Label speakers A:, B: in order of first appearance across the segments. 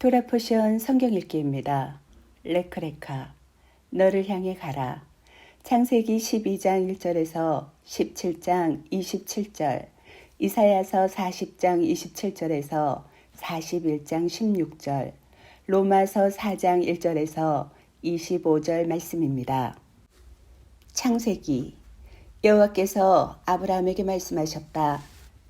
A: 토라포션 성경 읽기입니다. 레크레카, 너를 향해 가라. 창세기 12장 1절에서 17장 27절, 이사야서 40장 27절에서 41장 16절, 로마서 4장 1절에서 25절 말씀입니다. 창세기, 여호와께서 아브라함에게 말씀하셨다.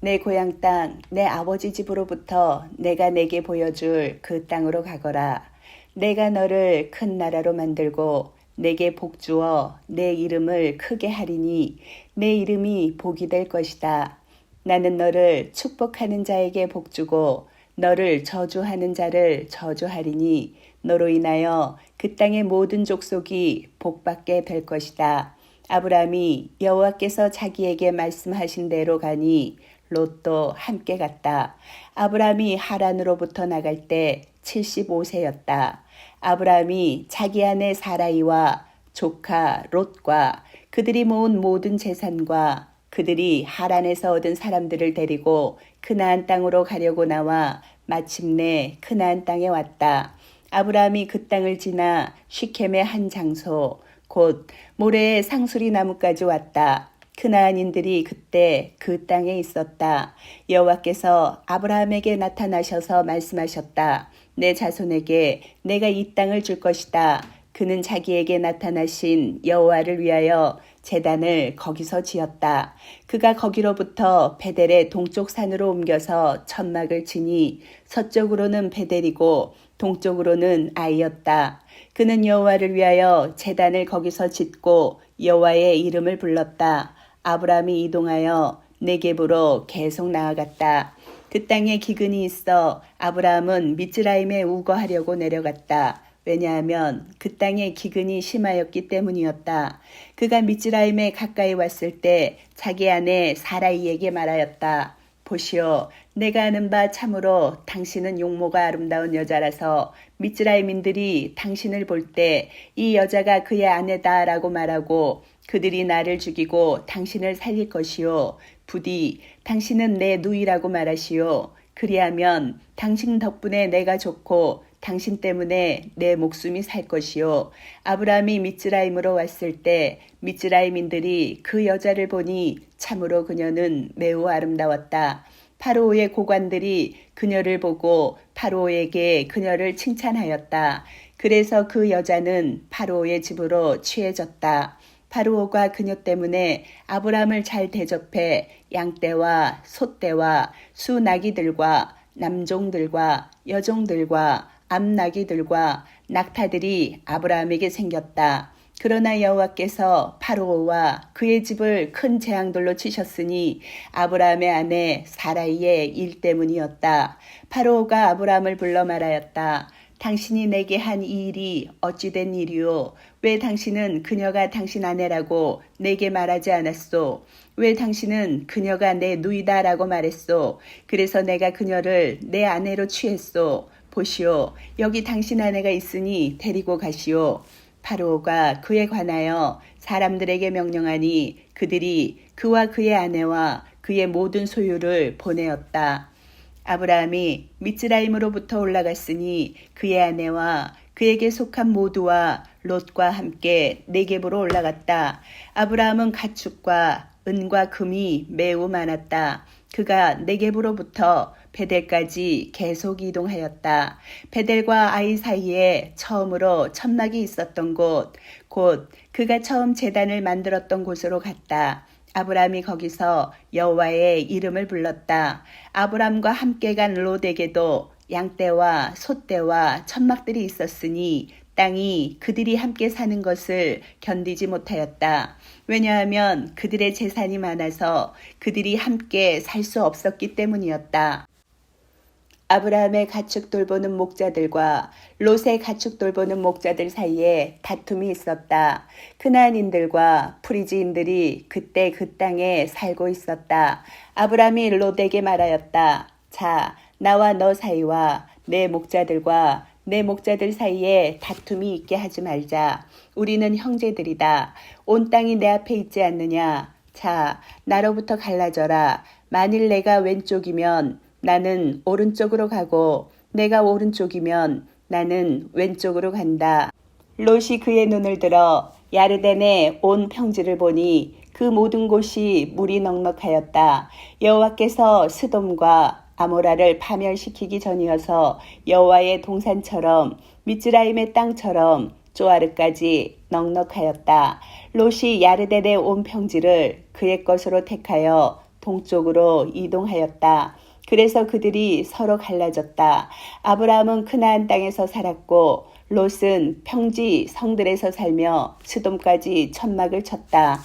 A: 내 고향 땅, 내 아버지 집으로부터 내가 내게 보여줄 그 땅으로 가거라. 내가 너를 큰 나라로 만들고 내게 복 주어 내 이름을 크게 하리니 내 이름이 복이 될 것이다. 나는 너를 축복하는 자에게 복 주고 너를 저주하는 자를 저주하리니 너로 인하여 그 땅의 모든 족속이 복받게 될 것이다. 아브라함이 여호와께서 자기에게 말씀하신 대로 가니 롯도 함께 갔다. 아브라함이 하란으로부터 나갈 때 75세였다. 아브라함이 자기 아내 사라이와 조카 롯과 그들이 모은 모든 재산과 그들이 하란에서 얻은 사람들을 데리고 그나안 땅으로 가려고 나와 마침내 그나안 땅에 왔다. 아브라함이 그 땅을 지나 시켐의 한 장소 곧 모래의 상수리 나무까지 왔다. 그나안인들이 그때 그 땅에 있었다. 여호와께서 아브라함에게 나타나셔서 말씀하셨다. 내 자손에게 내가 이 땅을 줄 것이다. 그는 자기에게 나타나신 여호와를 위하여 제단을 거기서 지었다. 그가 거기로부터 베델의 동쪽 산으로 옮겨서 천막을 치니 서쪽으로는 베델이고 동쪽으로는 아이였다. 그는 여호와를 위하여 제단을 거기서 짓고 여호와의 이름을 불렀다. 아브라함이 이동하여 네겝으로 계속 나아갔다. 그 땅에 기근이 있어 아브라함은 미츠라임에 우거하려고 내려갔다. 왜냐하면 그 땅에 기근이 심하였기 때문이었다. 그가 미츠라임에 가까이 왔을 때 자기 아내 사라이에게 말하였다. 보시오, 내가 아는 바 참으로 당신은 용모가 아름다운 여자라서 미츠라임인들이 당신을 볼 때 이 여자가 그의 아내다라고 말하고 그들이 나를 죽이고 당신을 살릴 것이요. 부디 당신은 내 누이라고 말하시오. 그리하면 당신 덕분에 내가 좋고 당신 때문에 내 목숨이 살 것이요. 아브라함이 미츠라임으로 왔을 때 미츠라임인들이 그 여자를 보니 참으로 그녀는 매우 아름다웠다. 파로오의 고관들이 그녀를 보고 파로오에게 그녀를 칭찬하였다. 그래서 그 여자는 파로오의 집으로 취해졌다. 파로오가 그녀 때문에 아브라함을 잘 대접해 양떼와 소떼와 수나기들과 남종들과 여종들과 암나기들과 낙타들이 아브라함에게 생겼다. 그러나 여호와께서 파로오와 그의 집을 큰 재앙들로 치셨으니 아브라함의 아내 사라이의 일 때문이었다. 파로오가 아브라함을 불러 말하였다. 당신이 내게 한 이 일이 어찌된 일이오? 왜 당신은 그녀가 당신 아내라고 내게 말하지 않았소? 왜 당신은 그녀가 내 누이다라고 말했소? 그래서 내가 그녀를 내 아내로 취했소. 보시오, 여기 당신 아내가 있으니 데리고 가시오. 파로오가 그에 관하여 사람들에게 명령하니 그들이 그와 그의 아내와 그의 모든 소유를 보내었다. 아브라함이 미츠라임으로부터 올라갔으니 그의 아내와 그에게 속한 모두와 롯과 함께 네겝으로 올라갔다. 아브라함은 가축과 은과 금이 매우 많았다. 그가 네겝으로부터 베델까지 계속 이동하였다. 베델과 아이 사이에 처음으로 천막이 있었던 곳, 곧 그가 처음 제단을 만들었던 곳으로 갔다. 아브라함이 거기서 여호와의 이름을 불렀다. 아브라함과 함께 간 롯에게도 양떼와 소떼와 천막들이 있었으니 땅이 그들이 함께 사는 것을 견디지 못하였다. 왜냐하면 그들의 재산이 많아서 그들이 함께 살 수 없었기 때문이었다. 아브라함의 가축 돌보는 목자들과 롯의 가축 돌보는 목자들 사이에 다툼이 있었다. 그나안인들과 프리지인들이 그때 그 땅에 살고 있었다. 아브라함이 롯에게 말하였다. 자, 나와 너 사이와 내 목자들과 내 목자들 사이에 다툼이 있게 하지 말자. 우리는 형제들이다. 온 땅이 내 앞에 있지 않느냐. 자, 나로부터 갈라져라. 만일 내가 왼쪽이면 나는 오른쪽으로 가고 내가 오른쪽이면 나는 왼쪽으로 간다. 롯이 그의 눈을 들어 야르덴의 온 평지를 보니 그 모든 곳이 물이 넉넉하였다. 여호와께서 스돔과 아모라를 파멸시키기 전이어서 여호와의 동산처럼 미즈라임의 땅처럼 조아르까지 넉넉하였다. 롯이 야르덴의 온 평지를 그의 것으로 택하여 동쪽으로 이동하였다. 그래서 그들이 서로 갈라졌다. 아브라함은 크나안 땅에서 살았고 롯은 평지 성들에서 살며 스돔까지 천막을 쳤다.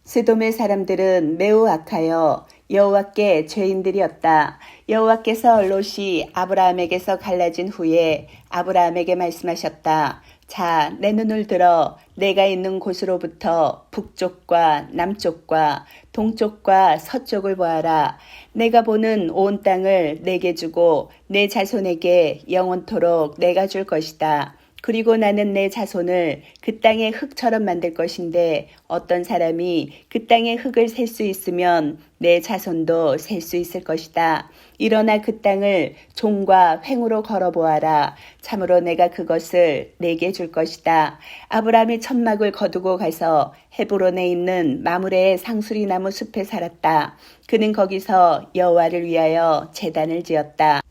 A: 스돔의 사람들은 매우 악하여 여호와께 죄인들이었다. 여호와께서 롯이 아브라함에게서 갈라진 후에 아브라함에게 말씀하셨다. 자, 내 눈을 들어 내가 있는 곳으로부터 북쪽과 남쪽과 동쪽과 서쪽을 보아라. 내가 보는 온 땅을 내게 주고 내 자손에게 영원토록 내가 줄 것이다. 그리고 나는 내 자손을 그 땅의 흙처럼 만들 것인데 어떤 사람이 그 땅의 흙을 셀 수 있으면 내 자손도 셀 수 있을 것이다. 일어나 그 땅을 종과 횡으로 걸어보아라. 참으로 내가 그것을 내게 줄 것이다. 아브라함이 천막을 거두고 가서 헤브론에 있는 마므레의 상수리나무 숲에 살았다. 그는 거기서 여호와를 위하여 제단을 지었다.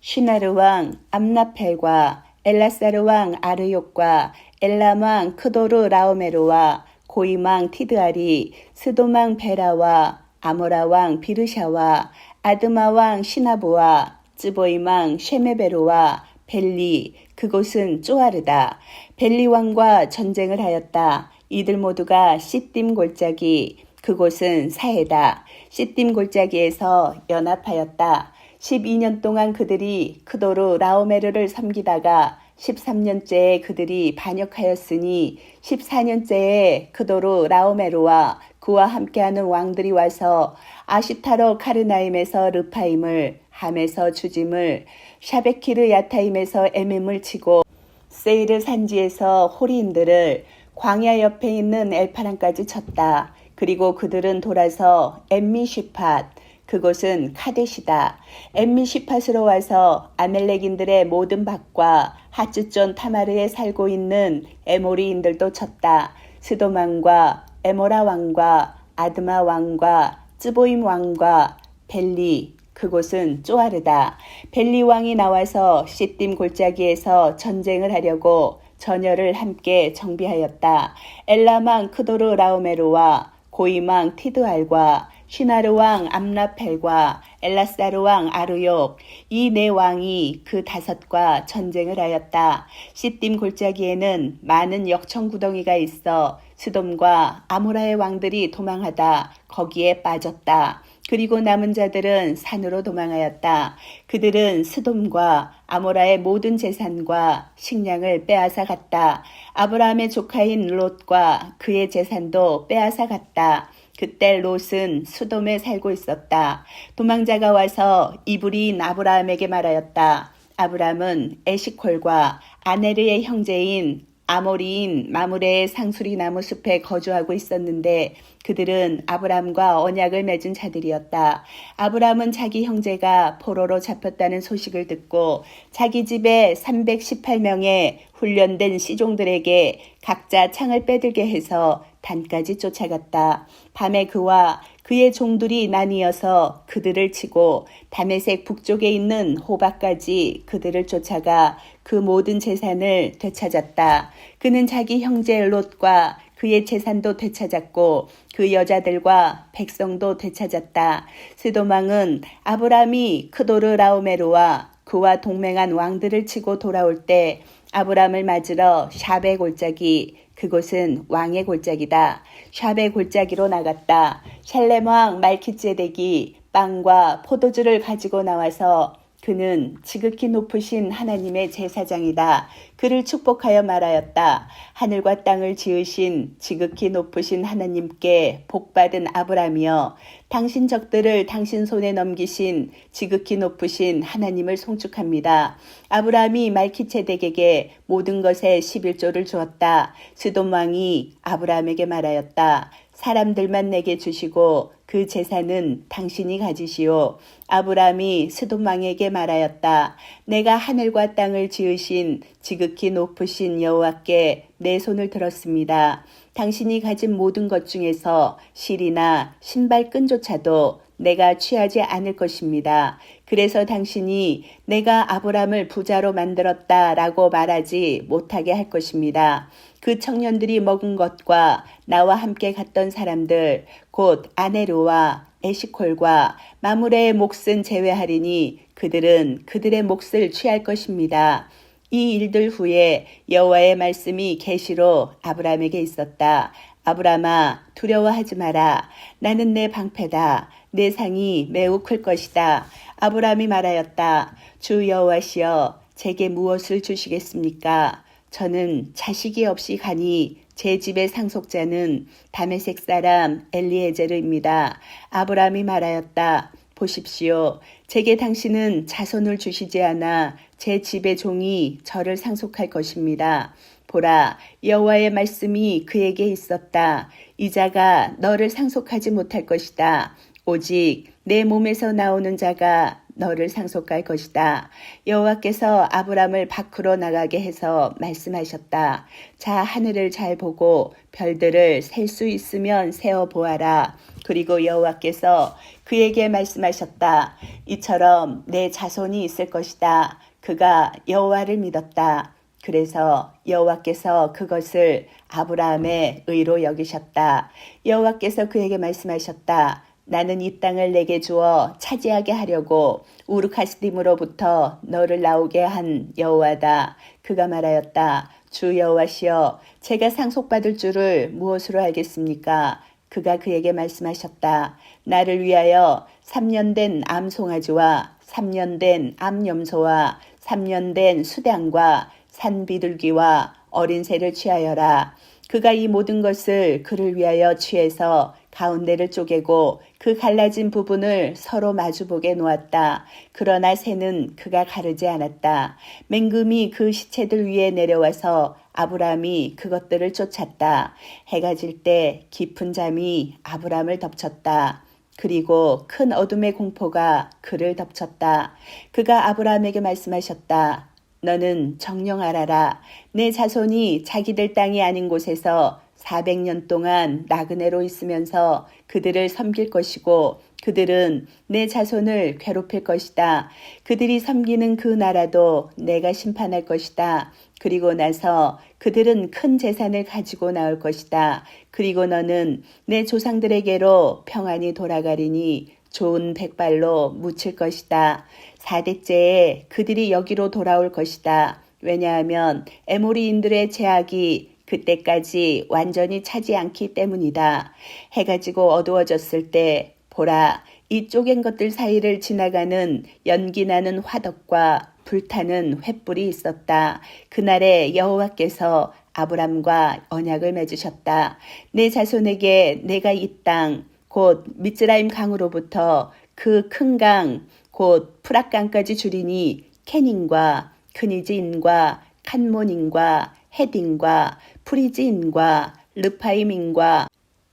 A: 시나르 왕 암라펠과 엘라사르 왕 아르욕과 엘람 왕 크도르 라오메르와 고임 왕 티드알이 스돔 왕 베라와 아모라 왕 비르샤와 아드마 왕 시나보와 쯔보임 왕 쉐메베르와 벨리, 그곳은 쪼아르다. 벨리 왕과 전쟁을 하였다. 이들 모두가 시딤 골짜기, 그곳은 사해다. 시딤 골짜기에서 연합하였다. 12년 동안 그들이 크도르 라오메르를 섬기다가 13년째에 그들이 반역하였으니 14년째에 크도르 라오메르와 그와 함께하는 왕들이 와서 아시타로 카르나임에서 르파임을, 함에서 주짐을, 샤베키르 야타임에서 에밈을 치고 세이르 산지에서 호리인들을, 광야 옆에 있는 엘파란까지 쳤다. 그리고 그들은 돌아서 엠미시팟, 그곳은 카데시다. 엠미시팟으로 와서 아멜렉인들의 모든 밭과 하츠존 타마르에 살고 있는 에모리인들도 쳤다. 스돔 왕과 에모라 왕과 아드마 왕과 쯔보임 왕과 벨리, 그곳은 쪼아르다. 벨리 왕이 나와서 시딤 골짜기에서 전쟁을 하려고 전열을 함께 정비하였다. 엘람 왕 크도르 라오메르와 고임 왕 티드알과 시나르 왕 암라펠과 엘라사르 왕 아르욕, 이 네 왕이 그 다섯과 전쟁을 하였다. 시딤 골짜기에는 많은 역청구덩이가 있어 스돔과 아모라의 왕들이 도망하다 거기에 빠졌다. 그리고 남은 자들은 산으로 도망하였다. 그들은 스돔과 아모라의 모든 재산과 식량을 빼앗아 갔다. 아브라함의 조카인 롯과 그의 재산도 빼앗아 갔다. 그때 롯은 수돔에 살고 있었다. 도망자가 와서 이브리인 아브라함에게 말하였다. 아브라함은 에시콜과 아네르의 형제인 아모리인 마므레의 상수리 나무 숲에 거주하고 있었는데 그들은 아브라함과 언약을 맺은 자들이었다. 아브라함은 자기 형제가 포로로 잡혔다는 소식을 듣고 자기 집에 318명의 훈련된 시종들에게 각자 창을 빼들게 해서 단까지 쫓아갔다. 밤에 그와 그의 종들이 나뉘어서 그들을 치고 다메섹 북쪽에 있는 호바까지 그들을 쫓아가 그 모든 재산을 되찾았다. 그는 자기 형제 롯과 그의 재산도 되찾았고 그 여자들과 백성도 되찾았다. 스돔 왕은 아브라함이 크도르 라오메르와 그와 동맹한 왕들을 치고 돌아올 때 아브라함을 맞으러 샤베 골짜기, 그곳은 왕의 골짜기다. 샤베 골짜기로 나갔다. 샬렘 왕 말키ጼ덱이 빵과 포도주를 가지고 나와서 그는 지극히 높으신 하나님의 제사장이다. 그를 축복하여 말하였다. 하늘과 땅을 지으신 지극히 높으신 하나님께 복받은 아브라함이여, 당신 적들을 당신 손에 넘기신 지극히 높으신 하나님을 송축합니다. 아브라함이 말키ጼ덱에게 모든 것에 11조를 주었다. 스돔 왕이 아브라함에게 말하였다. 사람들만 내게 주시고 그 재산은 당신이 가지시오. 아브라함이 스돔 왕에게 말하였다. 내가 하늘과 땅을 지으신 지극히 높으신 여호와께 내 손을 들었습니다. 당신이 가진 모든 것 중에서 실이나 신발끈조차도 내가 취하지 않을 것입니다. 그래서 당신이 내가 아브람을 부자로 만들었다라고 말하지 못하게 할 것입니다. 그 청년들이 먹은 것과 나와 함께 갔던 사람들 곧 아네르와 에시콜과 마므레의 몫은 제외하리니 그들은 그들의 몫을 취할 것입니다. 이 일들 후에 여호와의 말씀이 계시로 아브람에게 있었다. 아브람아, 두려워하지 마라. 나는 내 방패다. 내 상이 매우 클 것이다. 아브람이 말하였다. 주 여호와시여, 제게 무엇을 주시겠습니까? 저는 자식이 없이 가니 제 집의 상속자는 다메섹 사람 엘리에제르입니다. 아브람이 말하였다. 보십시오. 제게 당신은 자손을 주시지 않아 제 집의 종이 저를 상속할 것입니다. 보라, 여호와의 말씀이 그에게 있었다. 이 자가 너를 상속하지 못할 것이다. 오직 내 몸에서 나오는 자가 너를 상속할 것이다. 여호와께서 아브람을 밖으로 나가게 해서 말씀하셨다. 자, 하늘을 잘 보고 별들을 셀 수 있으면 세어 보아라. 그리고 여호와께서 그에게 말씀하셨다. 이처럼 내 자손이 있을 것이다. 그가 여호와를 믿었다. 그래서 여호와께서 그것을 아브라함의 의로 여기셨다. 여호와께서 그에게 말씀하셨다. 나는 이 땅을 내게 주어 차지하게 하려고 우르카스딤으로부터 너를 나오게 한 여호와다. 그가 말하였다. 주 여호와시여, 제가 상속받을 줄을 무엇으로 알겠습니까? 그가 그에게 말씀하셨다. 나를 위하여 3년 된 암송아지와 3년 된 암염소와 3년 된 수량과 산비둘기와 어린 새를 취하여라. 그가 이 모든 것을 그를 위하여 취해서 가운데를 쪼개고 그 갈라진 부분을 서로 마주보게 놓았다. 그러나 새는 그가 가르지 않았다. 맹금이 그 시체들 위에 내려와서 아브라함이 그것들을 쫓았다. 해가 질 때 깊은 잠이 아브라함을 덮쳤다. 그리고 큰 어둠의 공포가 그를 덮쳤다. 그가 아브라함에게 말씀하셨다. 너는 정녕 알아라. 내 자손이 자기들 땅이 아닌 곳에서 400년 동안 나그네로 있으면서 그들을 섬길 것이고 그들은 내 자손을 괴롭힐 것이다. 그들이 섬기는 그 나라도 내가 심판할 것이다. 그리고 나서 그들은 큰 재산을 가지고 나올 것이다. 그리고 너는 내 조상들에게로 평안히 돌아가리니 좋은 백발로 묻힐 것이다. 4대째에 그들이 여기로 돌아올 것이다. 왜냐하면 에모리인들의 제약이 그때까지 완전히 차지 않기 때문이다. 해가 지고 어두워졌을 때 보라, 이 쪼갠 것들 사이를 지나가는 연기나는 화덕과 불타는 횃불이 있었다. 그날에 여호와께서 아브람과 언약을 맺으셨다. 내 자손에게 내가 이 땅, 곧 미스라임 강으로부터 그 큰 강, 곧 프랏강까지 주리니 케닌과 크니지인과 칸몬인과 헤딘과 프리지인과 르파임인과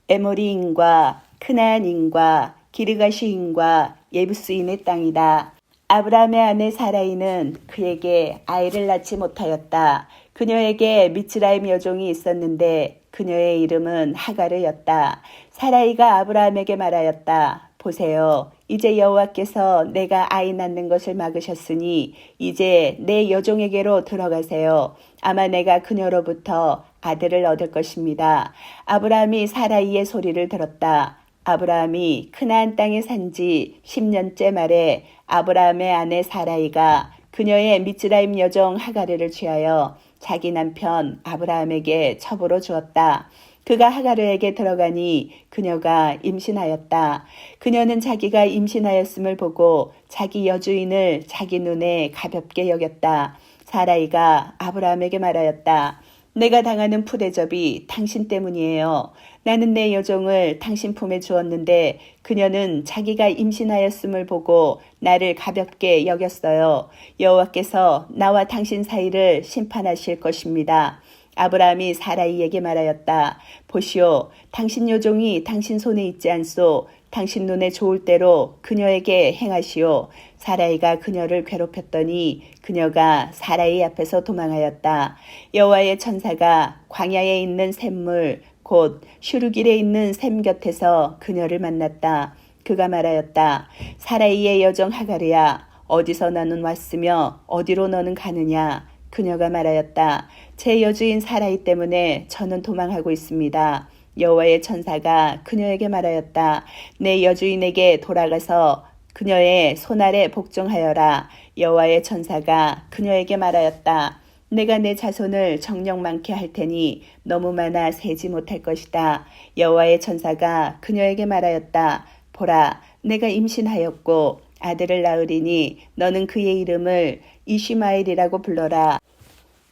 A: 에모리인과 크나안인과 기르가시인과 예부스인의 땅이다. 아브라함의 아내 사라이는 그에게 아이를 낳지 못하였다. 그녀에게 미스라임 여종이 있었는데 그녀의 이름은 하가르였다. 사라이가 아브라함에게 말하였다. 보세요. 이제 여호와께서 내가 아이 낳는 것을 막으셨으니 이제 내 여종에게로 들어가세요. 아마 내가 그녀로부터 아들을 얻을 것입니다. 아브라함이 사라이의 소리를 들었다. 아브라함이 크나안 땅에 산 지 10년째 말에 아브라함의 아내 사라이가 그녀의 미스라임 여종 하가르를 취하여 자기 남편 아브라함에게 첩으로 주었다. 그가 하가르에게 들어가니 그녀가 임신하였다. 그녀는 자기가 임신하였음을 보고 자기 여주인을 자기 눈에 가볍게 여겼다. 사라이가 아브라함에게 말하였다. 내가 당하는 푸대접이 당신 때문이에요. 나는 내 여종을 당신 품에 주었는데 그녀는 자기가 임신하였음을 보고 나를 가볍게 여겼어요. 여호와께서 나와 당신 사이를 심판하실 것입니다. 아브라함이 사라이에게 말하였다. 보시오, 당신 여종이 당신 손에 있지 않소. 당신 눈에 좋을 대로 그녀에게 행하시오. 사라이가 그녀를 괴롭혔더니 그녀가 사라이 앞에서 도망하였다. 여호와의 천사가 광야에 있는 샘물 곧 슈르길에 있는 샘 곁에서 그녀를 만났다. 그가 말하였다. 사라이의 여종 하가르야, 어디서 너는 왔으며 어디로 너는 가느냐? 그녀가 말하였다. 제 여주인 사라이 때문에 저는 도망하고 있습니다. 여호와의 천사가 그녀에게 말하였다. 내 여주인에게 돌아가서 그녀의 손아래 복종하여라. 여호와의 천사가 그녀에게 말하였다. 내가 내 자손을 정령 많게 할 테니 너무 많아 세지 못할 것이다. 여호와의 천사가 그녀에게 말하였다. 보라, 내가 임신하였고 아들을 낳으리니 너는 그의 이름을 이시마엘이라고 불러라.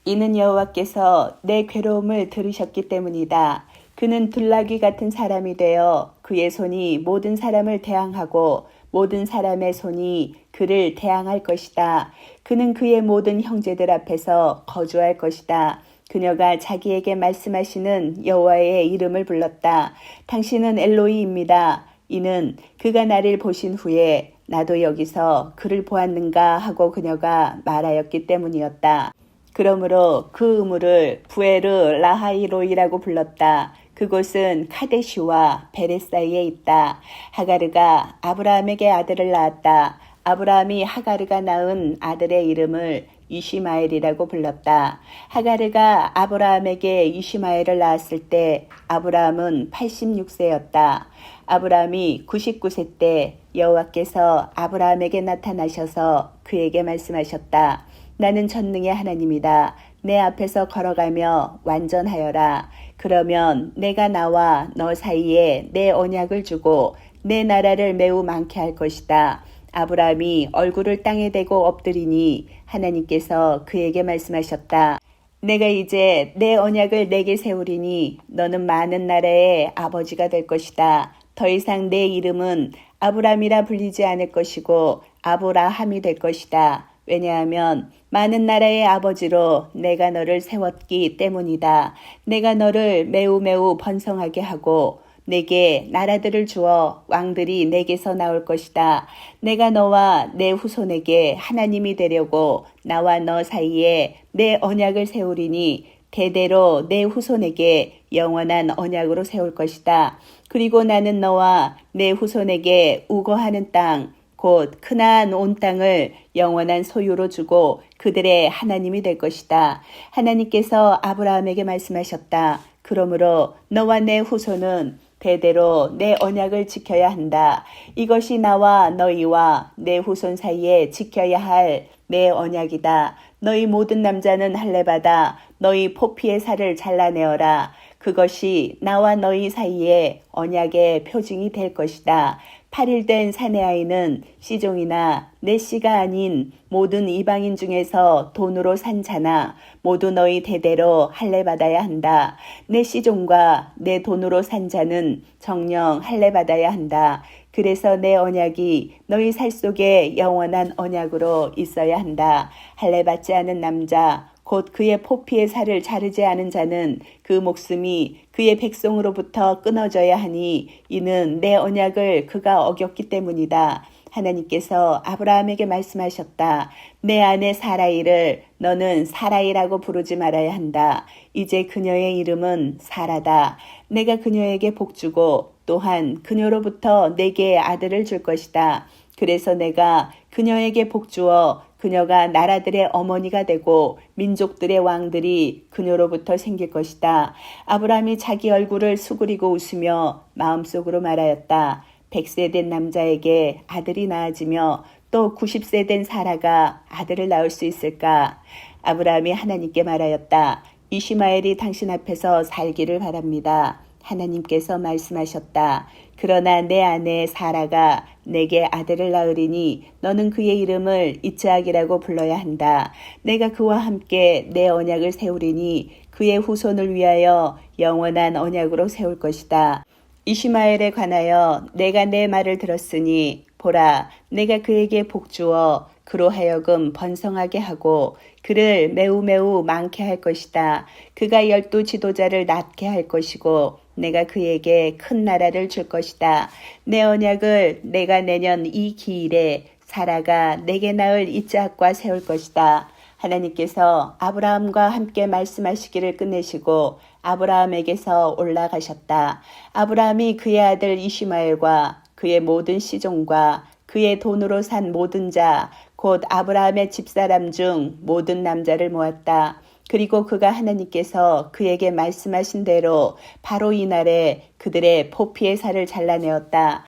A: 이는 여호와께서 내 괴로움을 들으셨기 때문이다. 그는 들나귀 같은 사람이 되어 그의 손이 모든 사람을 대항하고 모든 사람의 손이 그를 대항할 것이다. 그는 그의 모든 형제들 앞에서 거주할 것이다. 그녀가 자기에게 말씀하시는 여호와의 이름을 불렀다. 당신은 엘로이입니다. 이는 그가 나를 보신 후에 나도 여기서 그를 보았는가 하고 그녀가 말하였기 때문이었다. 그러므로 그 우물을 부에르 라하이로이라고 불렀다. 그곳은 카데시와 베레 사이에 있다. 하가르가 아브라함에게 아들을 낳았다. 아브라함이 하가르가 낳은 아들의 이름을 이시마엘이라고 불렀다. 하가르가 아브라함에게 이시마엘을 낳았을 때 아브라함은 86세였다. 아브라함이 99세 때 여호와께서 아브라함에게 나타나셔서 그에게 말씀하셨다. 나는 전능의 하나님이다. 내 앞에서 걸어가며 완전하여라. 그러면 내가 나와 너 사이에 내 언약을 주고 내 나라를 매우 많게 할 것이다. 아브라함이 얼굴을 땅에 대고 엎드리니 하나님께서 그에게 말씀하셨다. 내가 이제 내 언약을 내게 세우리니 너는 많은 나라의 아버지가 될 것이다. 더 이상 내 이름은 아브라함이라 불리지 않을 것이고 아브라함이 될 것이다. 왜냐하면 많은 나라의 아버지로 내가 너를 세웠기 때문이다. 내가 너를 매우 매우 번성하게 하고 내게 나라들을 주어 왕들이 내게서 나올 것이다. 내가 너와 내 후손에게 하나님이 되려고 나와 너 사이에 내 언약을 세우리니 대대로 내 후손에게 영원한 언약으로 세울 것이다. 그리고 나는 너와 내 후손에게 우거하는 땅 곧 크나안 온 땅을 영원한 소유로 주고 그들의 하나님이 될 것이다. 하나님께서 아브라함에게 말씀하셨다. 그러므로 너와 내 후손은 대대로 내 언약을 지켜야 한다. 이것이 나와 너희와 내 후손 사이에 지켜야 할 내 언약이다. 너희 모든 남자는 할례받아 너희 포피의 살을 잘라내어라. 그것이 나와 너희 사이에 언약의 표징이 될 것이다. 8일 된 사내 아이는 시종이나 내 씨가 아닌 모든 이방인 중에서 돈으로 산 자나 모두 너희 대대로 할례받아야 한다. 내 시종과 내 돈으로 산 자는 정령 할례받아야 한다. 그래서 내 언약이 너희 살 속에 영원한 언약으로 있어야 한다. 할례받지 않은 남자 곧 그의 포피의 살을 자르지 않은 자는 그 목숨이 그의 백성으로부터 끊어져야 하니 이는 내 언약을 그가 어겼기 때문이다. 하나님께서 아브라함에게 말씀하셨다. 내 아내 사라이를 너는 사라이라고 부르지 말아야 한다. 이제 그녀의 이름은 사라다. 내가 그녀에게 복주고 또한 그녀로부터 내게 아들을 줄 것이다. 그래서 내가 그녀에게 복주어 그녀가 나라들의 어머니가 되고 민족들의 왕들이 그녀로부터 생길 것이다. 아브라함이 자기 얼굴을 수그리고 웃으며 마음속으로 말하였다. 100세 된 남자에게 아들이 낳아지며 또 90세 된 사라가 아들을 낳을 수 있을까? 아브라함이 하나님께 말하였다. 이시마엘이 당신 앞에서 살기를 바랍니다. 하나님께서 말씀하셨다. 그러나 내 아내 사라가 내게 아들을 낳으리니 너는 그의 이름을 이츠학이라고 불러야 한다. 내가 그와 함께 내 언약을 세우리니 그의 후손을 위하여 영원한 언약으로 세울 것이다. 이시마엘에 관하여 내가 내 말을 들었으니 보라, 내가 그에게 복주어 그로 하여금 번성하게 하고 그를 매우 매우 많게 할 것이다. 그가 12 지도자를 낳게 할 것이고 내가 그에게 큰 나라를 줄 것이다. 내 언약을 내가 내년 이 기일에 사라가 내게 낳을 이삭과 세울 것이다. 하나님께서 아브라함과 함께 말씀하시기를 끝내시고 아브라함에게서 올라가셨다. 아브라함이 그의 아들 이시마엘과 그의 모든 시종과 그의 돈으로 산 모든 자, 곧 아브라함의 집사람 중 모든 남자를 모았다. 그리고 그가 하나님께서 그에게 말씀하신 대로 바로 이날에 그들의 포피의 살을 잘라내었다.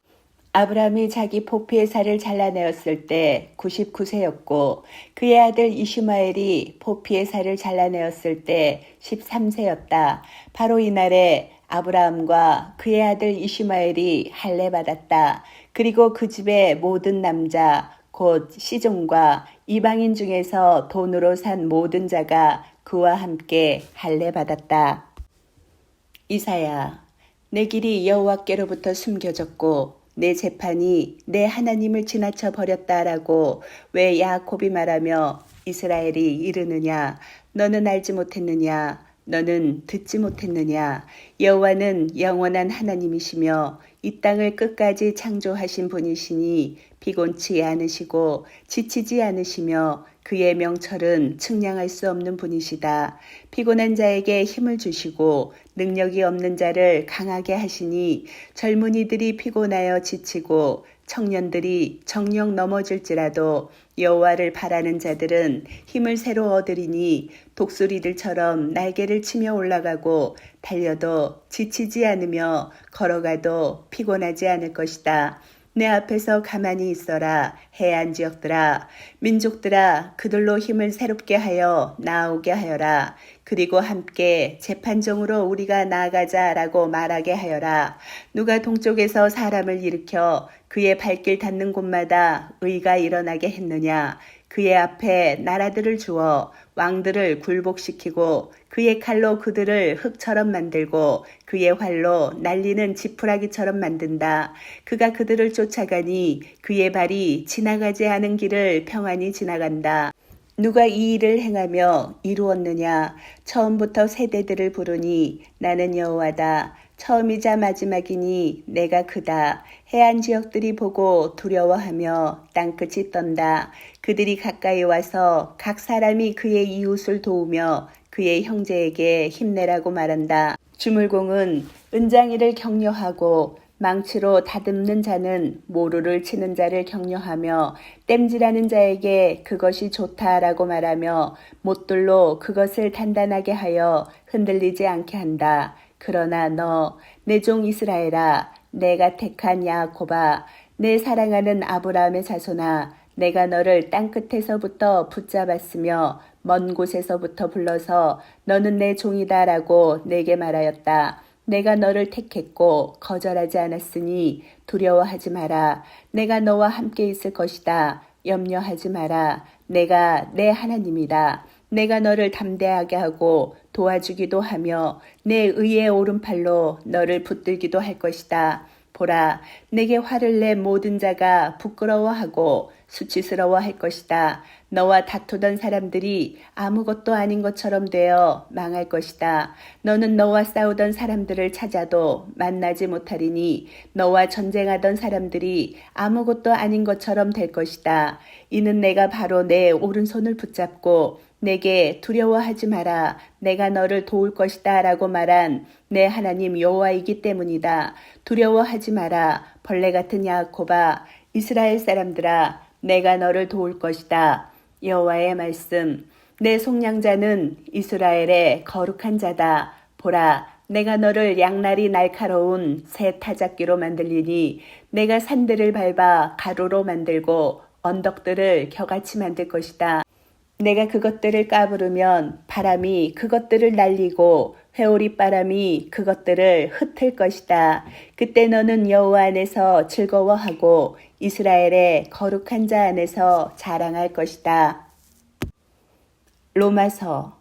A: 아브라함이 자기 포피의 살을 잘라내었을 때 99세였고 그의 아들 이슈마엘이 포피의 살을 잘라내었을 때 13세였다. 바로 이날에 아브라함과 그의 아들 이슈마엘이 할례받았다. 그리고 그 집의 모든 남자 곧 시종과 이방인 중에서 돈으로 산 모든 자가 그와 함께 할례받았다. 이사야, 내 길이 여호와께로부터 숨겨졌고 내 재판이 내 하나님을 지나쳐 버렸다라고 왜 야곱이 말하며 이스라엘이 이르느냐? 너는 알지 못했느냐? 너는 듣지 못했느냐? 여호와는 영원한 하나님이시며 이 땅을 끝까지 창조하신 분이시니 피곤치 않으시고 지치지 않으시며 그의 명철은 측량할 수 없는 분이시다. 피곤한 자에게 힘을 주시고 능력이 없는 자를 강하게 하시니 젊은이들이 피곤하여 지치고 청년들이 정령 넘어질지라도 여호와를 바라는 자들은 힘을 새로 얻으리니 독수리들처럼 날개를 치며 올라가고 달려도 지치지 않으며 걸어가도 피곤하지 않을 것이다. 내 앞에서 가만히 있어라. 해안 지역들아, 민족들아, 그들로 힘을 새롭게 하여 나오게 하여라. 그리고 함께 재판정으로 우리가 나아가자라고 말하게 하여라. 누가 동쪽에서 사람을 일으켜 그의 발길 닿는 곳마다 의가 일어나게 했느냐? 그의 앞에 나라들을 주어 왕들을 굴복시키고 그의 칼로 그들을 흙처럼 만들고 그의 활로 날리는 지푸라기처럼 만든다. 그가 그들을 쫓아가니 그의 발이 지나가지 않은 길을 평안히 지나간다. 누가 이 일을 행하며 이루었느냐? 처음부터 세대들을 부르니 나는 여호와다. 처음이자 마지막이니 내가 그다. 해안 지역들이 보고 두려워하며 땅끝이 떤다. 그들이 가까이 와서 각 사람이 그의 이웃을 도우며 그의 형제에게 힘내라고 말한다. 주물공은 은장이를 격려하고 망치로 다듬는 자는 모루를 치는 자를 격려하며 땜질하는 자에게 그것이 좋다라고 말하며 못들로 그것을 단단하게 하여 흔들리지 않게 한다. 그러나 너, 내 종 이스라엘아, 내가 택한 야곱아, 내 사랑하는 아브라함의 자손아, 내가 너를 땅끝에서부터 붙잡았으며 먼 곳에서부터 불러서 너는 내 종이다라고 내게 말하였다. 내가 너를 택했고 거절하지 않았으니 두려워하지 마라. 내가 너와 함께 있을 것이다. 염려하지 마라. 내가 내 하나님이다. 내가 너를 담대하게 하고 도와주기도 하며 내 의의 오른팔로 너를 붙들기도 할 것이다. 보라, 내게 화를 내 모든 자가 부끄러워하고 수치스러워 할 것이다. 너와 다투던 사람들이 아무것도 아닌 것처럼 되어 망할 것이다. 너는 너와 싸우던 사람들을 찾아도 만나지 못하리니 너와 전쟁하던 사람들이 아무것도 아닌 것처럼 될 것이다. 이는 내가 바로 내 오른손을 붙잡고 내게 두려워하지 마라. 내가 너를 도울 것이다 라고 말한 내 하나님 여호와이기 때문이다. 두려워하지 마라. 벌레 같은 야곱아, 이스라엘 사람들아, 내가 너를 도울 것이다. 여호와의 말씀. 내 속량자는 이스라엘의 거룩한 자다. 보라, 내가 너를 양날이 날카로운 새 타작기로 만들리니 내가 산들을 밟아 가루로 만들고 언덕들을 겨같이 만들 것이다. 내가 그것들을 까부르면 바람이 그것들을 날리고 회오리 바람이 그것들을 흩을 것이다. 그때 너는 여호와 안에서 즐거워하고 이스라엘의 거룩한 자 안에서 자랑할 것이다. 로마서.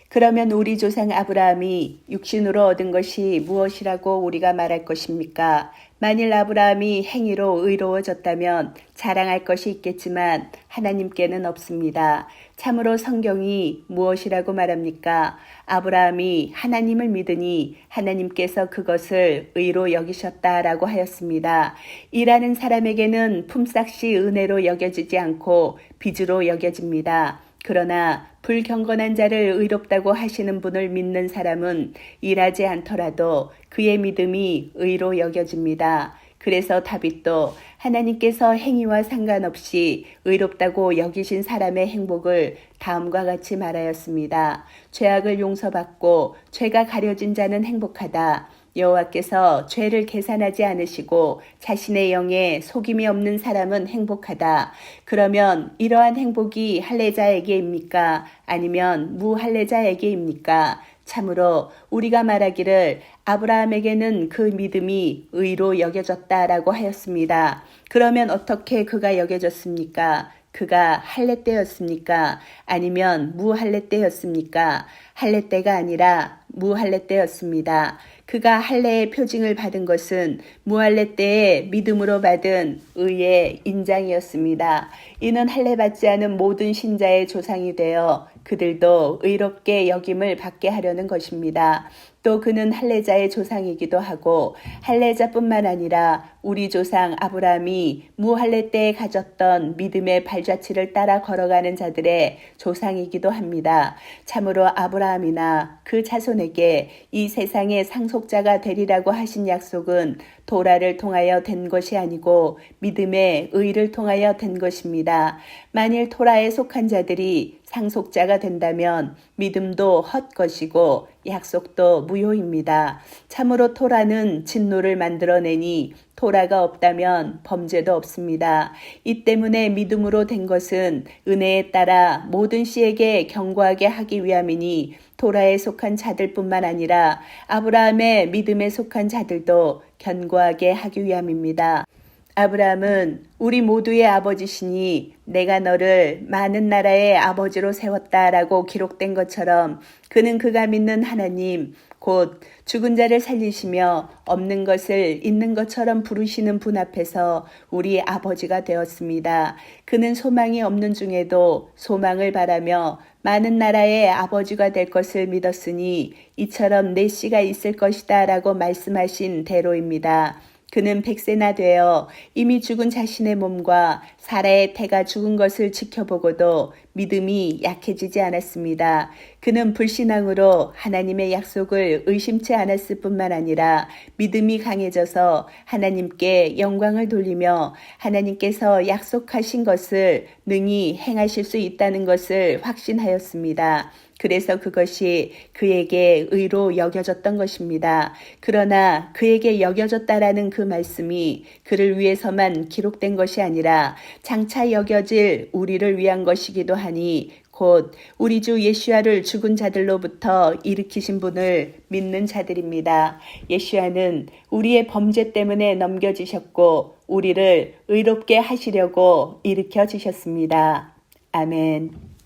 A: 그러면 우리 조상 아브라함이 육신으로 얻은 것이 무엇이라고 우리가 말할 것입니까? 만일 아브라함이 행위로 의로워졌다면 자랑할 것이 있겠지만 하나님께는 없습니다. 참으로 성경이 무엇이라고 말합니까? 아브라함이 하나님을 믿으니 하나님께서 그것을 의로 여기셨다라고 하였습니다. 일하는 사람에게는 품삯이 은혜로 여겨지지 않고 빚으로 여겨집니다. 그러나 불경건한 자를 의롭다고 하시는 분을 믿는 사람은 일하지 않더라도 그의 믿음이 의로 여겨집니다. 그래서 다윗도 하나님께서 행위와 상관없이 의롭다고 여기신 사람의 행복을 다음과 같이 말하였습니다. 죄악을 용서받고 죄가 가려진 자는 행복하다. 여호와께서 죄를 계산하지 않으시고 자신의 영에 속임이 없는 사람은 행복하다. 그러면 이러한 행복이 할례자에게입니까? 아니면 무할례자에게입니까? 참으로 우리가 말하기를 아브라함에게는 그 믿음이 의로 여겨졌다라고 하였습니다. 그러면 어떻게 그가 여겨졌습니까? 그가 할례 때였습니까? 아니면 무할례 때였습니까? 할례 때가 아니라 무할례 때였습니다. 그가 할례의 표징을 받은 것은 무할례 때에 믿음으로 받은 의의 인장이었습니다. 이는 할례 받지 않은 모든 신자의 조상이 되어 그들도 의롭게 여김을 받게 하려는 것입니다. 또 그는 할례자의 조상이기도 하고 할례자뿐만 아니라 우리 조상 아브라함이 무할례 때에 가졌던 믿음의 발자취를 따라 걸어가는 자들의 조상이기도 합니다. 참으로 아브라함이나 그 자손에게 이 세상의 상속자가 되리라고 하신 약속은 도라를 통하여 된 것이 아니고 믿음의 의를 통하여 된 것입니다. 만일 토라에 속한 자들이 상속자가 된다면 믿음도 헛것이고 약속도 무효입니다. 참으로 토라는 진노를 만들어내니 토라가 없다면 범죄도 없습니다. 이 때문에 믿음으로 된 것은 은혜에 따라 모든 씨에게 경고하게 하기 위함이니 토라에 속한 자들뿐만 아니라 아브라함의 믿음에 속한 자들도 견고하게 하기 위함입니다. 아브라함은 우리 모두의 아버지시니 내가 너를 많은 나라의 아버지로 세웠다라고 기록된 것처럼 그는 그가 믿는 하나님 곧 죽은 자를 살리시며 없는 것을 있는 것처럼 부르시는 분 앞에서 우리 아버지가 되었습니다. 그는 소망이 없는 중에도 소망을 바라며 많은 나라의 아버지가 될 것을 믿었으니 이처럼 내 씨가 있을 것이다 라고 말씀하신 대로입니다. 그는 100세나 되어 이미 죽은 자신의 몸과 사라의 태가 죽은 것을 지켜보고도 믿음이 약해지지 않았습니다. 그는 불신앙으로 하나님의 약속을 의심치 않았을 뿐만 아니라 믿음이 강해져서 하나님께 영광을 돌리며 하나님께서 약속하신 것을 능히 행하실 수 있다는 것을 확신하였습니다. 그래서 그것이 그에게 의로 여겨졌던 것입니다. 그러나 그에게 여겨졌다라는 그 말씀이 그를 위해서만 기록된 것이 아니라 장차 여겨질 우리를 위한 것이기도 하니 곧 우리 주 예수야를 죽은 자들로부터 일으키신 분을 믿는 자들입니다. 예수야는 우리의 범죄 때문에 넘겨지셨고 우리를 의롭게 하시려고 일으켜 주셨습니다. 아멘.